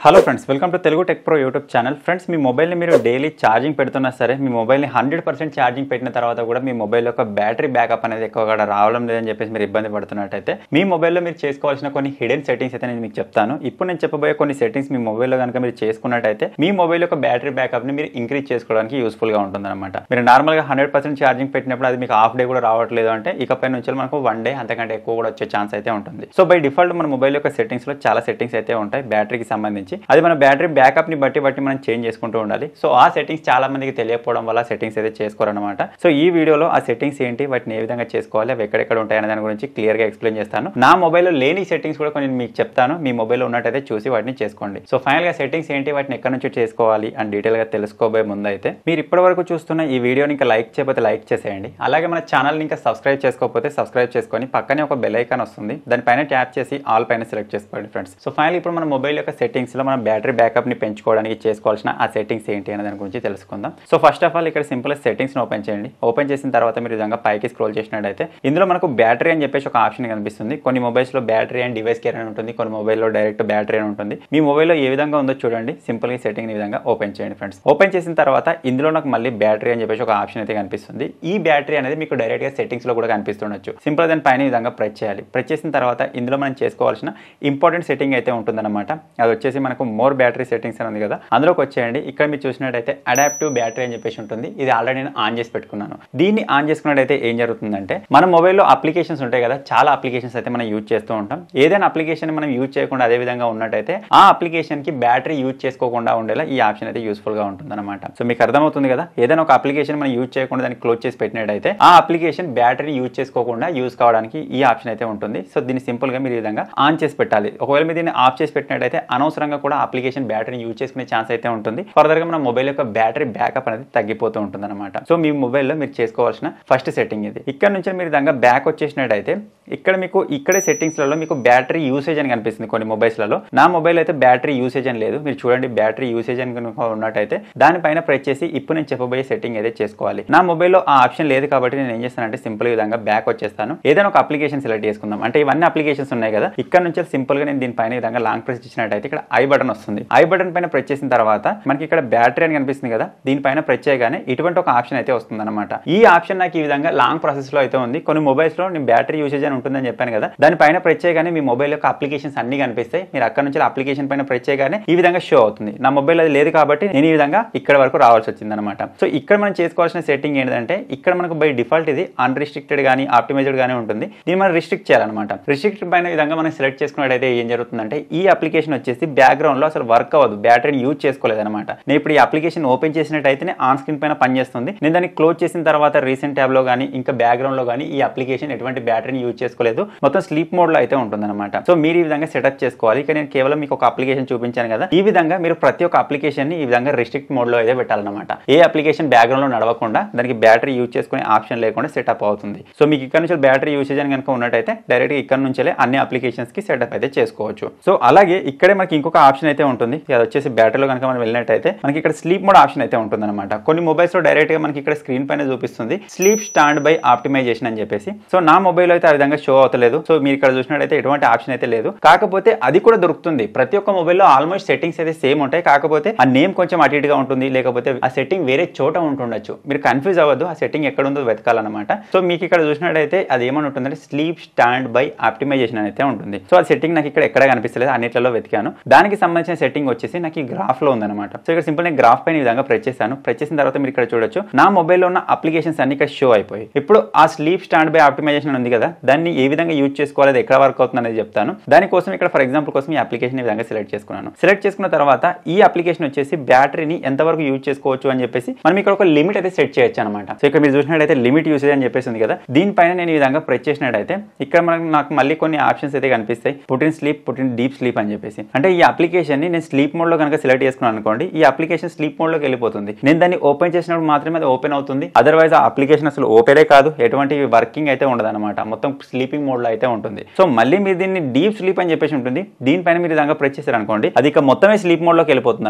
Hello friends, welcome to Telugu tech pro YouTube channel. Friends, మీ మొబైల్ని మీరు డైలీ ఛార్జింగ్ పెడుతున్నా సరే, మీ మొబైల్ని 100% ఛార్జింగ్ పెట్టిన తర్వాత కూడా మీ మొబైల్ యొక్క బ్యాటరీ బ్యాకప్ అనేది ఎక్కువగా రావడం లేదని చెప్పేసి మీరు ఇబ్బంది పడుతున్నట్టయితే మీ మొబైల్లో మీరు చేసుకోవాల్సిన కొన్ని హిడెన్ సెట్టింగ్స్ అయితే నేను మీకు చెప్తాను. ఇప్పుడు నేను చెప్పబోయే కొన్ని సెట్టింగ్స్ మీ మొబైల్లో కనుక మీరు చేసుకున్నట్టయితే మీ మొబైల్ యొక్క బ్యాటరీ బ్యాకప్ని మీరు ఇంక్రీజ్ చేసుకోవడానికి యూస్ఫుల్గా ఉంటుందన్నమాట. మీరు నార్మల్గా 100% ఛార్జింగ్ పెట్టినప్పుడు అది మీకు హాఫ్ డే కూడా రావట్లేదు అంటే ఇకపై నుంచి మనకు 1 డే అంతకంటే ఎక్కువ కూడా వచ్చే ఛాన్స్ అయితే ఉంటుంది. సో బై డిఫాల్ట్ మన మొబైల్ యొక్క సెట్టింగ్స్లో చాలా సెట్టింగ్స్ అయితే ఉంటాయి బ్యాటరీకి సంబంధించి. అది మన బ్యాటరీ బ్యాకప్ ని బట్టి మనం చేంజ్ చేసుకుంటూ ఉండాలి. సో ఆ సెట్టింగ్స్ చాలా మందికి తెలియకపోవడం వల్ల సెట్టింగ్స్ అయితే చేసుకోరన్నమాట. సో ఈ వీడియోలో ఆ సెట్టింగ్స్ ఏంటి, వాటిని ఏ విధంగా చేసుకోవాలి, అవి ఎక్కడెక్కడ ఉంటాయనే దాని గురించి క్లియర్ గా ఎక్స్ప్లెయిన్ చేస్తాను. నా మొబైల్లో లేని సెట్టింగ్స్ కూడా కొన్ని మీకు చెప్తాను. మీ మొబైల్లో ఉన్నట్టయితే చూసి వాటిని చేసుకోండి. సో ఫైనల్ గా సెట్టింగ్స్ ఏంటి, వాటిని ఎక్కడి నుంచి చేసుకోవాలి అని డీటెయిల్ గా తెలుసుకోబోయే ముందు అయితే మీరు ఇప్పటి వరకు చూస్తున్న ఈ వీడియోని ఇంకా లైక్ చేయకపోతే లైక్ చేసేయండి. అలాగే మన ఛానల్ని ఇంకా సబ్స్క్రైబ్ చేసుకోకపోతే సబ్స్క్రైబ్ చేసుకొని పక్కనే ఒక బెల్ ఐకాన్ వస్తుంది, దానిపైన ట్యాప్ చేసి ఆల్ పైన సెలెక్ట్ చేసుకోండి ఫ్రెండ్స్. సో ఫైనల్ ఇప్పుడు మన మొబైల్ యొక్క సెట్టింగ్స్ లో మన బ్యాటరీ బ్యాకప్ ని పెంచుకోవడానికి చేసుకోవాల్సిన ఆ సెట్టింగ్స్ ఏంటి అనే దాని గురించి తెలుసుకుందాం. సో ఫస్ట్ ఆఫ్ ఆల్ ఇక్కడ సింపుల్ సెట్టింగ్స్ ని ఓపెన్ చేయండి. ఓపెన్ చేసిన తర్వాత మీరు విధంగా పైకి స్క్రోల్ చేసినట్టయితే ఇందులో మనకు బ్యాటరీ అని చెప్పేసి ఒక ఆప్షన్ కనిపిస్తుంది. కొన్ని మొబైల్స్ లో బ్యాటరీ అండ్ డివైస్ కేర్ అని ఉంటుంది, కొన్ని మొబైల్లో డైరెక్ట్ బ్యాటరీ అని ఉంటుంది. మీ మొబైల్లో ఏ విధంగా ఉందో చూడండి. సింపుల్ గా సెట్టింగ్ ఈ విధంగా ఓపెన్ చేయండి ఫ్రెండ్స్. ఓపెన్ చేసిన తర్వాత ఇందులో నాకు మళ్ళీ బ్యాటరీ అని చెప్పేసి ఒక ఆప్షన్ అయితే కనిపిస్తుంది. ఈ బ్యాటరీ అనేది మీకు డైరెక్ట్ గా సెట్టింగ్స్ లో కూడా కనిపిస్తుండొచ్చు. సింపుల్ దాని పైన ఈ విధంగా ప్రెస్ చేయాలి. ప్రెస్ చేసిన తర్వాత ఇందులో మనం చేసుకోవాల్సిన ఇంపార్టెంట్ సెట్టింగ్ అయితే ఉంటుందన్నమాట. అది వచ్చేసి మనకు మోర్ బ్యాటరీ సెట్టింగ్స్ అని ఉంది కదా, అందులోకి వచ్చేయండి. ఇక్కడ మీరు చూసినట్టయితే అడాప్టివ్ బ్యాటరీ అని చెప్పేసి ఉంటుంది. ఇది ఆల్రెడీ నేను ఆన్ చేసి పెట్టుకున్నాను. దీన్ని ఆన్ చేసుకున్నట్టయితే ఏం జరుగుతుందంటే మన మొబైల్లో అప్లికేషన్స్ ఉంటాయి కదా, చాలా అప్లికేషన్స్ అయితే మనం యూజ్ చేస్తూ ఉంటాం. ఏదైనా అప్లికేషన్ మనం యూజ్ చేయకుండా అదే విధంగా ఉన్నట్టయితే ఆ అప్లికేషన్ కి బ్యాటరీ యూజ్ చేసుకోకుండా ఉండేలా ఈ ఆప్షన్ అయితే యూస్ఫుల్ గా ఉంటుంది అనమాట. సో మీకు అర్థమవుతుంది కదా, ఏదైనా ఒక అప్లికేషన్ మనం యూజ్ చేయకుండా దాన్ని క్లోజ్ చేసి పెట్టినట్టయితే ఆ అప్లికేషన్ బ్యాటరీ యూజ్ చేసుకోకుండా యూజ్ కావడానికి ఈ ఆప్షన్ అయితే ఉంటుంది. సో దీన్ని సింపుల్ గా మీరు ఈ విధంగా ఆన్ చేసి పెట్టాలి. ఒకవేళ మీరు దీన్ని ఆఫ్ చేసి పెట్టినట్టయితే అనవసరంగా కూడా అప్లికేషన్ బ్యాటరీని యూజ్ చేసుకునే ఛాన్స్ అయితే ఉంటుంది. ఫర్దర్ గా మన మొబైల్ యొక్క బ్యాటరీ బ్యాకప్ అనేది తగ్గిపోతూ ఉంటుంది అనమాట. సో మీ మొబైల్లో మీరు చేసుకోవాల్సిన ఫస్ట్ సెట్టింగ్ ఇది. ఇక్కడ నుంచి మీరు విధంగా బ్యాక్ వచ్చేసినట్టయితే ఇక్కడ మీకు ఇక్కడే సెట్టింగ్స్లలో మీకు బ్యాటరీ యూసేజ్ అని కనిపిస్తుంది కొన్ని మొబైల్స్లలో. నా మొబైల్ అయితే బ్యాటరీ యూసేజ్ అని లేదు. మీరు చూడండి, బ్యాటరీ యూసేజ్ అని ఉన్నట్టయితే దానిపైన ప్రెస్ చేసి ఇప్పుడు నేను చెప్పబోయే సెట్టింగ్ అయితే చేసుకోవాలి. నా మొబైల్లో ఆ ఆప్షన్ లేదు కాబట్టి నేను ఏం చేస్తానంటే సింపుల్ విధంగా బ్యాక్ వచ్చేస్తాను. ఏదైనా ఒక అప్లికేషన్ సెలెక్ట్ చేసుకుందాం. అంటే ఇవన్నీ అప్లికేషన్స్ ఉన్నాయి కదా, ఇక్కడ నుంచి సింపుల్ గా నేను దీనిపైన ఈ విధంగా లాంగ్ ప్రెస్ ఇచ్చినట్టయితే ఇక్కడ ఐ బటన్ వస్తుంది. ఐ బటన్ పైన ప్రెస్ చేసిన తర్వాత మనకి ఇక్కడ బ్యాటరీ అని కనిపిస్తుంది కదా, దీనిపైన ప్రెస్ చేయగానే ఇటువంటి ఒక ఆప్షన్ అయితే వస్తుంది అనమాట. ఈ ఆప్షన్ నాకు ఈ విధంగా లాంగ్ ప్రాసెస్ లో అయితే ఉంది. కొన్ని మొబైల్స్ లో నేను బ్యాటరీ యూసేజ్ అని ఉంటుందని చెప్పాను కదా, దానిపైన ప్రెస్ చేయగానే మీ మొబైల్ యొక్క అప్లికేషన్స్ అన్ని కనిపిస్తాయి. మీరు అక్కడ నుంచి అప్లికేషన్ పైన ప్రెస్ చేయగానే ఈ విధంగా షో అవుతుంది. నా మొబైల్ అది లేదు కాబట్టి నేను ఈ విధంగా ఇక్కడ వరకు రావాల్సి వచ్చింది అనమాట. సో ఇక్కడ మనం చేసుకోవాల్సిన సెట్టింగ్ ఏంటంటే ఇక్కడ మనకు బై డిఫాల్ట్ ఇది అన్రిస్ట్రిక్టెడ్ కానీ ఆప్టిమైజ్డ్ గానీ ఉంటుంది. దీన్ని మనం రిస్ట్రిక్ట్ చేయాలన్నమాట. రిస్ట్రిక్ట్ పైన విధంగా మనం సెలెక్ట్ చేసుకున్నట్టయితే ఏం జరుగుతుందంటే ఈ అప్లికేషన్ వచ్చేసి బ్యాక్గ్రౌండ్ లో అసలు వర్క్ అవ్వదు, బ్యాటరీని యూజ్ చేసుకోలేదు అనమాట. నేను ఇప్పుడు ఈ అప్లికేషన్ ఓపెన్ చేసినట్టయితే ఆన్ స్క్రీన్ పైన పనిచేస్తుంది. నేను దాన్ని క్లోజ్ చేసిన తర్వాత రీసెంట్ ట్యాబ్ లో కానీ ఇంకా బ్యాక్గ్రౌండ్ లో కానీ ఈ అప్లికేషన్ ఎటువంటి బ్యాటరీని యూజ్ చేసుకోలేదు, మొత్తం స్లీప్ మోడ్ లో అయితే ఉంటుంది అనమాట. సో మీరు ఈ విధంగా సెటప్ చేసుకోవాలి. ఇక నేను కేవలం మీకు ఒక అప్లికేషన్ చూపించాను కదా, ఈ విధంగా మీరు ప్రతి ఒక్క అప్లికేషన్ ని ఈ విధంగా రిస్ట్రిక్ట్ మోడ్ లో అయితే పెట్టాలన్నమాట. ఏ అప్లికేషన్ బ్యాక్గ్రౌండ్ లో నడవకుండా దానికి బ్యాటరీ యూజ్ చేసుకునే ఆప్షన్ లేకుండా సెటప్ అవుతుంది. సో మీకు ఇక్కడ నుంచి బ్యాటరీ యూసేజ్ అని కనుక ఉన్నట్టయితే డైరెక్ట్ ఇక్కడ నుంచి అన్ని అప్లికేషన్స్ కి సెటప్ అయితే చేసుకోవచ్చు. సో అలాగే ఇక్కడే మనకి ఇంకొక ఆప్షన్ అయితే ఉంటుంది. అది వచ్చేసి బ్యాటరీలో కనుక మనం వెళ్ళినట్టయితే మనకి ఇక్కడ స్లీప్ మోడ్ ఆప్షన్ అయితే ఉంటుంది అనమాట. కొన్ని మొబైల్స్ లో డైరెక్ట్ గా మనకి ఇక్కడ స్క్రీన్ పైన చూపిస్తుంది స్లీప్ స్టాండ్ బై ఆప్టిమైజేషన్ అని చెప్పేసి. సో నా మొబైల్ అయితే ఆ విధంగా షో అవుతలేదు. సో మీరు ఇక్కడ చూసినట్టయితే ఎటువంటి ఆప్షన్ అయితే లేదు. కాకపోతే అది కూడా దొరుకుతుంది. ప్రతి ఒక్క మొబైల్లో ఆల్మోస్ట్ సెట్టింగ్స్ అయితే సేమ్ ఉంటాయి. కాకపోతే ఆ నేమ్ కొంచెం అటు ఇటుగా ఉంటుంది, లేకపోతే ఆ సెట్టింగ్ వేరే చోట ఉంటుండొచ్చు. మీరు కన్ఫ్యూజ్ అవ్వద్దు, ఆ సెట్టింగ్ ఎక్కడ ఉందో వెతకాలన్నమాట. సో మీకు ఇక్కడ చూసినట్టయితే అది ఏమని ఉంటుందంటే స్లీప్ స్టాండ్ బై ఆప్టిమైజేషన్ అయితే ఉంటుంది. సో ఆ సెట్టింగ్ నాకు ఇక్కడ ఎక్కడ కనిపిస్తలేదు, అన్నిట్లలో వెతికాను. దానికి సంబంధించిన సెట్టింగ్ వచ్చేసి నాకు ఈ గ్రాఫ్ లో ఉందన్నమాట. సో ఇక్కడ సింపుల్ నేను గ్రాఫ్ పైన ఈ విధంగా ప్రెస్ చేశాను. ప్రెస్ చేసిన తర్వాత మీరు ఇక్కడ చూడొచ్చు నా మొబైల్లో ఉన్న అప్లికేషన్స్ అన్ని ఇక్కడ షో అయిపోయి. ఇప్పుడు ఆ స్లీప్ స్టాండ్ బై ఆప్టిమైజేషన్ ఉంది కదా, దాన్ని ఏ విధంగా యూజ్ చేసుకోవాలి, అది ఎక్కడ వర్క్ అవుతుంది అనేది చెప్తాను. దానికోసం ఇక్కడ ఫర్ ఎగ్జాంపుల్ కోసం ఈ అప్లికేషన్ ఈ విధంగా సెలెక్ట్ చేసుకున్నాను. సెలెక్ట్ చేసుకున్న తర్వాత ఈ అప్లికేషన్ వచ్చేసి బ్యాటరీని ఎంతవరకు యూజ్ చేసుకోవచ్చు అని చెప్పేసి మనం ఇక్కడ ఒక లిమిట్ అయితే సెట్ చేయొచ్చు అనమాట. సో ఇక్కడ మీరు చూసినట్టయితే లిమిట్ యూసేజ్ అని చెప్పేసి ఉంది కదా, దీనిపైన నేను ఈ విధంగా ప్రెస్ చేసినట్టయితే ఇక్కడ నాకు మళ్ళీ కొన్ని ఆప్షన్స్ అయితే కనిపిస్తాయి. Put in sleep, put in deep sleep అని చెప్పేసి. అంటే ఈ అప్లికేషన్ ని నేను స్లీప్ మోడ్ లో కనుక సెలెక్ట్ చేసుకున్నాను అనుకోండి, ఈ అప్లికేషన్ స్లీప్ మోడ్ లోకి వెళ్ళిపోతుంది. నేను దాన్ని ఓపెన్ చేసినప్పుడు మాత్రమే అది ఓపెన్ అవుతుంది. అదర్వైజ్ ఆ అప్లికేషన్ అసలు ఓపెనే కాదు, ఎటువంటి వర్కింగ్ అయితే ఉండదు అనమాట. మొత్తం స్లీపింగ్ మోడ్ లో అయితే ఉంటుంది. సో మళ్ళీ మీరు దీన్ని డీప్ స్లీప్ అని చెప్పేసి ఉంటుంది. దీనిపైన మీరు విధంగా ప్రెస్ చేశారు అనుకోండి, అది ఇక మొత్తమే స్లీప్ మోడ్ లోకి వెళ్ళిపోతుంది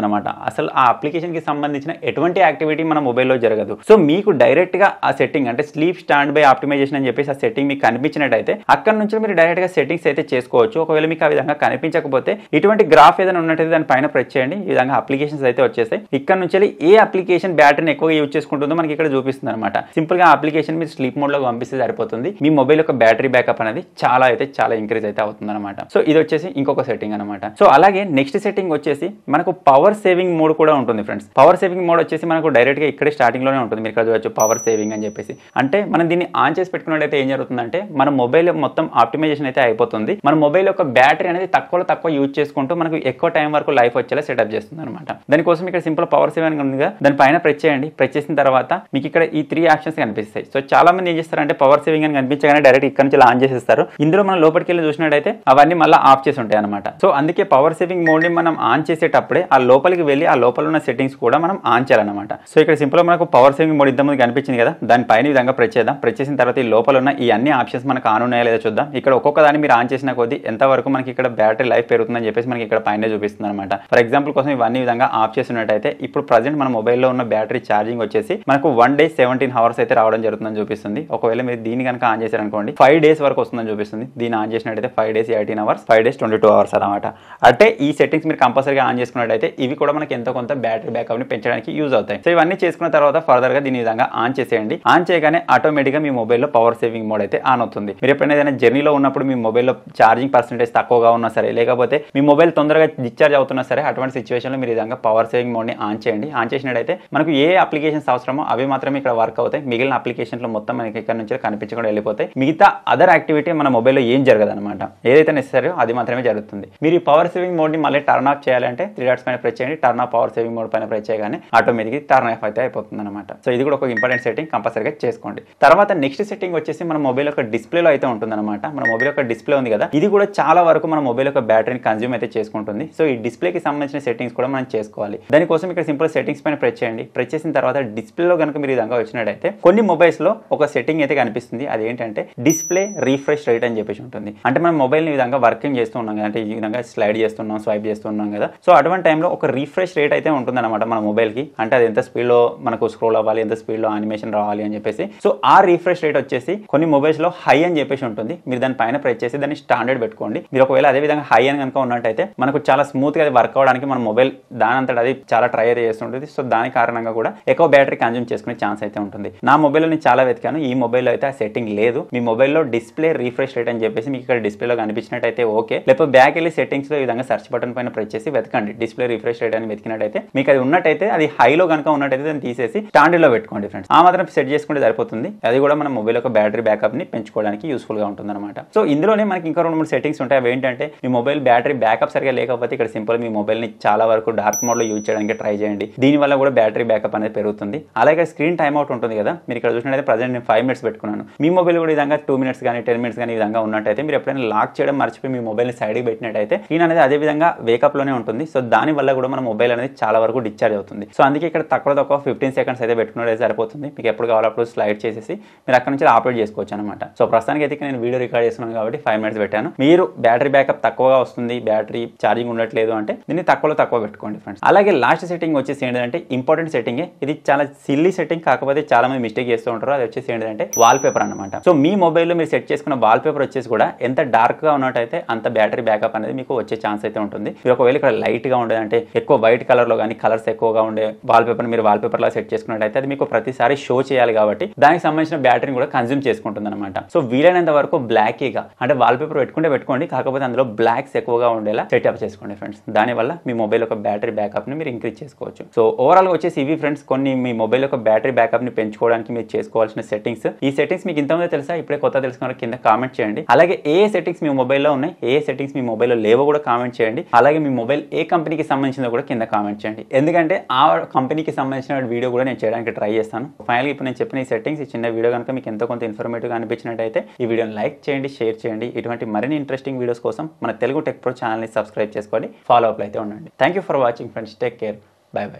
అనమాట. అసలు ఆ అప్లికేషన్ కి సంబంధించిన ఎటువంటి యాక్టివిటీ మన మొబైల్లో జరగదు. సో మీకు డైరెక్ట్ గా ఆ సెట్టింగ్ అంటే స్లీప్ స్టాండ్ బై ఆప్టిమైజేషన్ అని చెప్పేసి ఆ సెట్టింగ్ మీకు కనిపించినట్టయితే అక్కడ నుంచి మీరు డైరెక్ట్ గా సెట్టింగ్స్ అయితే చేసుకోవచ్చు. ఒకవేళ మీకు ఆ విధంగా కనిపించకపోతే ఇటువంటి గ్రాఫ్ ఏదైనా ఉన్నట్టయితే దాని పైన ప్రెస్ చేయండి. ఈ విధంగా అప్లికేషన్స్ అయితే వచ్చేస్తాయి. ఇక్కడ నుంచి ఏ అప్లికేషన్ బ్యాటరీని ఎక్కువగా యూజ్ చేసుకుంటుందో మనకి ఇక్కడ చూపిస్తుంది అనమాట. సింపుల్ గా అప్లికేషన్ మీరు స్లీప్ మోడ్ లో పంపిస్తే సరిపోతుంది. మీ మొబైల్ యొక్క బ్యాటరీ బ్యాకప్ అనేది చాలా ఇంక్రీజ్ అయితే అవుతుంది అనమాట. సో ఇది వచ్చేసి ఇంకొక సెట్టింగ్ అనమాట. సో అలాగే నెక్స్ట్ సెట్టింగ్ వచ్చేసి మనకు పవర్ సేవింగ్ మోడ్ కూడా ఉంటుంది ఫ్రెండ్స్. పవర్ సేవింగ్ మోడ్ వచ్చేసి మనకు డైరెక్ట్ గా ఇక్కడే స్టార్టింగ్ లోనే ఉంటుంది. మీరు ఇక్కడ చూడొచ్చు పవర్ సేవింగ్ అని చెప్పేసి. అంటే మనం దీన్ని ఆన్ చేసి పెట్టుకున్నట్టయితే ఏం జరుగుతుందంటే మన మొబైల్ మొత్తం ఆప్టిమైజేషన్ అయితే అయిపోతుంది. మన మొబైల్ యొక్క బ్యాటరీ అనేది తక్కువ యూజ్ చేసుకుంటూ మనకు ఎక్కువ టైం వరకు లైఫ్ వచ్చేలా సెటప్ చేస్తుంది అనమాట. దానికోసం ఇక్కడ సింపుల్ పవర్ సేవింగ్ ఉంది కదా, దాని పైన ప్రెస్ చేయండి. ప్రెస్ చేసిన తర్వాత మీకు ఇక్కడ ఈ 3 ఆప్షన్స్ కనిపిస్తాయి. సో చాలా మంది ఏం చేస్తారంటే పవర్ సేవింగ్ అని కనిపించగానే డైరెక్ట్ ఇక్కడ నుంచి ఆన్ చేసేస్తారు. ఇందులో మనం లోపలికి వెళ్ళి చూసినట్టయితే అవన్నీ మళ్ళీ ఆఫ్ చేసి ఉంటాయి అనమాట. సో అందుకే పవర్ సేవింగ్ మోడ్ ని మనం ఆన్ చేసేటప్పుడే ఆ లోపలికి వెళ్ళి ఆ లోపల ఉన్న సెట్టింగ్స్ కూడా మనం ఆన్ చేయాలన్నమాట. సో ఇక్కడ సింపుల్ మనకు పవర్ సేవింగ్ మోడ్ ఇంతకుముందు కనిపించింది కదా, దాని పైన ఈ విధంగా ప్రెస్ చేద్దాం. ప్రెస్ చేసిన తర్వాత ఈ లోపల ఉన్న ఈ అన్ని ఆప్షన్స్ మనకు ఆన్ ఉన్నాయా లేదా చూద్దాం. ఇక్కడ ఒక్కొక్క దాన్ని మీరు ఆన్ చేసిన కొద్దీ ఎంత వరకు మనకి ఇక్కడ బ్యాటరీ లైఫ్ పెరుగుతుందని చెప్పేసి మనకి ఇక్కడ పైన చూపిస్తుంది అనమాట. ఫర్ ఎగ్జాంపుల్ కోసం ఇవన్నీ విధంగా ఆఫ్ చేసినట్టయితే ఇప్పుడు ప్రజెంట్ మన మొబైల్లో ఉన్న బ్యాటరీ ఛార్జింగ్ వచ్చేసి మనకు 1 day 17 hours అయితే రావడం జరుగుతుందని చూపిస్తుంది. ఒకవేళ మీరు దీన్ని కనుక ఆన్ చేశారనుకోండి 5 days వరకు వస్తుందని చూపిస్తుంది. దీన్ని ఆన్ చేసినట్టయితే 5 days 18 hours, 5 days 22 hours అనమాట. అంటే ఈ సెట్టింగ్స్ మీరు కంపల్సరీగా ఆన్ చేసుకున్నట్టయితే ఇవి కూడా మనకి ఎంతో కొంత బ్యాటరీ బ్యాకప్ ని పెంచడానికి యూజ్ అవుతాయి. సో ఇవన్నీ చేసుకున్న తర్వాత ఫర్దర్ గా దీని విధంగా ఆన్ చేసేయండి. ఆన్ చేయగానే ఆటోమేటిక్ గా మీ మొబైల్లో పవర్ సేవింగ్ మోడ్ అయితే ఆన్ అవుతుంది. మీరు ఎప్పుడైనా ఏదైనా జర్నీలో ఉన్నప్పుడు మీ మొబైల్లో ఛార్జింగ్ పర్సెంటేజ్ తక్కువగా ఉన్నా సరే, లేకపోతే మీ మొబైల్ తొందరగా డిశ్చార్జ్ అవుతున్నా సరే, అటువంటి సిచ్యువేషన్ లో మీరు విధంగా పవర్ సేవింగ్ మోడ్ ని ఆన్ చేయండి. ఆన్ చేసినట్టయితే మనకు ఏ అప్లికేషన్స్ అవసరమో అవి మాత్రమే ఇక్కడ వర్క్ అవుతాయి. మిగిలిన అప్లికేషన్లు మొత్తం మనకి ఇక్కడ నుంచి కనిపించకుండా వెళ్ళిపోతాయి. మిగతా అదర్ యాక్టివిటీ మన మొబైల్లో ఏం జరగదు అనమాట. ఏదైతే నెసరీయో అది మాత్రమే జరుగుతుంది. మీరు ఈ పవర్ సేవింగ్ మోడ్ ని మళ్ళీ టర్న్ ఆఫ్ చేయాలంటే 3 dots పైన ప్రెస్ చేయండి. Turn off power saving mode పైన ప్రెస్ చేయగానే ఆటోమేటిక్ టర్న్ ఆఫ్ అయితే అయిపోతుంది అనమాట. సో ఇది కూడా ఒక ఇంపార్టెంట్ సెట్టింగ్, కంపల్సరీగా చేసుకోండి. తర్వాత నెక్స్ట్ సెట్టింగ్ వచ్చేసి మన మొబైల్ యొక్క డిస్ప్లేలో అయితే ఉంటుంది అనమాట. మన మొబైల్ యొక్క డిస్ప్లే ఉంది కదా, ఇది కూడా చాలా వరకు మన మొబైల్ యొక్క బ్యాటరీని కన్జ్యూమ్ అయితే చేసుకుంటుంది. సో ఈ డిస్ప్లేకి సంబంధించిన సెట్టింగ్స్ కూడా మనం చేసుకోవాలి. దానికోసం ఇక్కడ సింపుల్ సెట్టింగ్స్ పైన ప్రెస్ చేయండి. ప్రెస్ చేసిన తర్వాత డిస్ప్లేలో కనుక మీరు విధంగా వచ్చినట్టయితే కొన్ని మొబైల్స్ లో ఒక సెట్టింగ్ అయితే కనిపిస్తుంది. అది ఏంటంటే డిస్ప్లే రీఫ్రెష్ రేట్ అని చెప్పేసి ఉంటుంది. అంటే మనం మొబైల్ ని విధంగా వర్కింగ్ చేస్తూ ఉన్నాం కదా, అంటే ఈ విధంగా స్లైడ్ చేస్తున్నాం, స్వైప్ చేస్తున్నాం కదా. సో అటువంటి టైంలో ఒక రీఫ్రెష్ రేట్ అయితే ఉంటుంది అనమాట మన మొబైల్ కి. అంటే అది ఎంత స్పీడ్ లో మనకు స్క్రోల్ అవ్వాలి, ఎంత స్పీడ్ లో యానిమేషన్ రావాలి అని చెప్పేసి. సో ఆ రీఫ్రెష్ రేట్ వచ్చేసి కొన్ని మొబైల్స్ లో హై అని చెప్పేసి ఉంటుంది. మీరు దాని పైన ప్రెస్ చేసి దాన్ని స్టాండర్డ్ పెట్టుకోండి. మీరు ఒకవేళ అదే విధంగా హై అని కనుక ఉన్నట్టయితే మనకు చాలా స్మూత్ గా అది వర్క్ అవడానికి మన మొబైల్ దానంతట అది చాలా ట్రై అయితే చేస్తుంటుంది. సో దాని కారణంగా కూడా ఎక్కువ బ్యాటరీ కన్జ్యూమ్ చేసుకునే ఛాన్స్ అయితే ఉంటుంది. నా మొబైల్లో నేను చాలా వెతికాను, ఈ మొబైల్లో అయితే ఆ సెట్టింగ్ లేదు. మీ మొబైల్లో డిస్ప్లే రీఫ్రెష్ రేట్ అని చెప్పేసి మీకు ఇక్కడ డిస్ప్లేలో కనిపించినట్టయితే ఓకే, లేకపోతే బ్యాక్ వెళ్ళి సెట్టింగ్స్ లో ఈ విధంగా సెర్చ్ బటన్ పైన ప్రెస్ చేసి వెతకండి. డిస్ప్లే రీఫ్రెష్ రేట్ అని వెతికినట్టయితే మీకు అది ఉన్నట్టయితే, అది హైలో కనుక ఉన్నట్టయితే దాన్ని తీసేసి స్టాండర్డ్ లో పెట్టుకోండి ఫ్రెండ్స్. ఆ మాత్రం సెట్ చేసుకుంటే సరిపోతుంది. అది కూడా మన మొబైల్ యొక్క బ్యాటరీ బ్యాకప్ ని పెంచుకోవడానికి యూస్ఫుల్ గా ఉంటుంది అనమాట. సో ఇందులోనే మనకి ఇంకా 2-3 సెట్టింగ్స్ ఉంటాయి. అవి ఏంటంటే మీ మొబైల్ బ్యాటరీ బ్యాకప్ సరిగా లేకపోతే ఇక్కడ సింపుల్ మీ మొబైల్ ని చాలా వరకు డార్క్ మోడ్ లో యూజ్ చేయడానికి ట్రై చేయండి. దీని వల్ల కూడా బ్యాటరీ బ్యాకప్ అనేది పెరుగుతుంది. అలాగే స్క్రీన్ టైమ్ అవుట్ ఉంటుంది కదా, మీరు ఇక్కడ చూసినట్లయితే ప్రజెంట్ నేను 5 minutes పెట్టుకున్నాను. మీ మొబైల్ కూడా ఈ విధంగా 2 minutes కానీ 10 minutes కానీ ఈ విధంగా ఉన్నట్టయితే మీరు ఎప్పుడైనా లాక్ చేయడం మర్చిపోయి మీ మొబైల్ ని సైడ్కి పెట్టినట్టయితే స్క్రీన్ అనేది అదే విధంగా వేకప్ లోనే ఉంటుంది. సో దాని వల్ల కూడా మన మొబైల్ అనేది చాలా వరకు డిశ్చార్జ్ అవుతుంది. సో అందుకే ఇక్కడ తక్కువ 15 seconds అయితే పెట్టుకున్నట్టు సరిపోతుంది. మీకు ఎప్పుడు కావాలప్పుడు స్లైడ్ చేసేసి మీరు అక్కడ నుంచి ఆపరేట్ చేసుకోవచ్చు అనమాట. సో ప్రస్తుతానికి అయితే నేను వీడియో రికార్డ్ చేస్తున్నాను కాబట్టి 5 minutes పెట్టాను. మీరు బ్యాటరీ బ్యాకప్ తక్కువగా వస్తుంది, బ్యాటరీ ఛార్జింగ్ ఉండట్లేదు అంటే దీన్ని తక్కువ పెట్టుకోండి ఫ్రెండ్స్. అలాగే లాస్ట్ సెట్టింగ్ వచ్చేసి ఏంటంటే ఇంపార్టెంట్ సెట్టింగ్. ఇది చాలా సిల్లీ సెట్టింగ్, కాకపోతే చాలా మంది మిస్టేక్ చేస్తూ ఉంటారు. అది వచ్చేసి ఏంటంటే వాల్ పేపర్ అనమాట. సో మీ మొబైల్లో మీరు సెట్ చేసుకున్న వాల్ పేపర్ వచ్చేసి కూడా ఎంత డార్క్ గా ఉన్నట్టయితే అంత బ్యాటరీ బ్యాకప్ అనేది మీకు వచ్చే ఛాన్స్ అయితే ఉంటుంది. మీరు ఒకవేళ ఇక్కడ లైట్ గా ఉండేది అంటే ఎక్కువ వైట్ కలర్ లో కానీ కలర్స్ ఎక్కువగా ఉండే వాల్ పేపర్ మీరు వాల్ పేపర్ లా సెట్ చేసుకున్నట్టయితే అది మీకు ప్రతిసారి షో చేయాలి కాబట్టి దానికి సంబంధించిన బ్యాటరీని కూడా కన్జ్యూమ్ చేసుకుంటుంది అనమాట. సో వీలైనంత వరకు బ్లాకీగా అంటే వాల్ పేపర్ పెట్టుకోండి, కాకపోతే అందులో బ్లాక్స్ ఎక్కువగా ఉండేలా సెటప్ చేసుకోండి ఫ్రెండ్స్. దానివల్ల మీ మొబైల్ యొక్క బ్యాటరీ బ్యాకప్ ని మీరు ఇంక్రీజ్ చేసుకోవచ్చు. సో ఓవరాల్ గా వచ్చేసి ఇవి ఫ్రెండ్స్ కొన్ని మీ మొబైల్ యొక్క బ్యాటరీ బ్యాకప్ ని పెంచుకోవడానికి మీరు చేసుకోవాల్సిన సెట్టింగ్స్. ఈ సెట్టింగ్స్ మీకు ఇంతకుముందే తెలుసా, ఇప్పుడే కొత్త తెలుసుకున్న కింద కామెంట్ చేయండి. అలాగే ఏ సెట్టింగ్స్ మీ మొబైల్లో ఉన్నాయి, ఏ సెట్టింగ్స్ మీ మొబైల్లో లేవో కూడా కామెంట్ చేయండి. అలాగే మీ మొబైల్ ఏ కంపెనీకి సంబంధించిందో కూడా కింద కామెంట్ చేయండి. ఎందుకంటే ఆ కంపెనీకి సంబంధించిన వీడియో కూడా నేను చేయడానికి ట్రై చేస్తాను. ఫైనల్గా ఇప్పుడు నేను చెప్పిన ఈ సెట్టింగ్స్, ఈ చిన్న వీడియో కనుక మీకు ఎంతో కొంత ఇన్ఫర్మేటివ్గా అనిపించినట్టయితే ఈ వీడియోని లైక్ చేయండి, షేర్ చేయండి. ఇటువంటి మరిన్ని ఇంట్రెస్టింగ్ వీడియోస్ కోసం మన తెలుగు టెక్ ప్రో ఛానల్ని సబ్స్క్రైబ్ చేసుకొని ఫాలో అప్ అయితే ఉండండి. Thank you for watching friends. Take care. By by.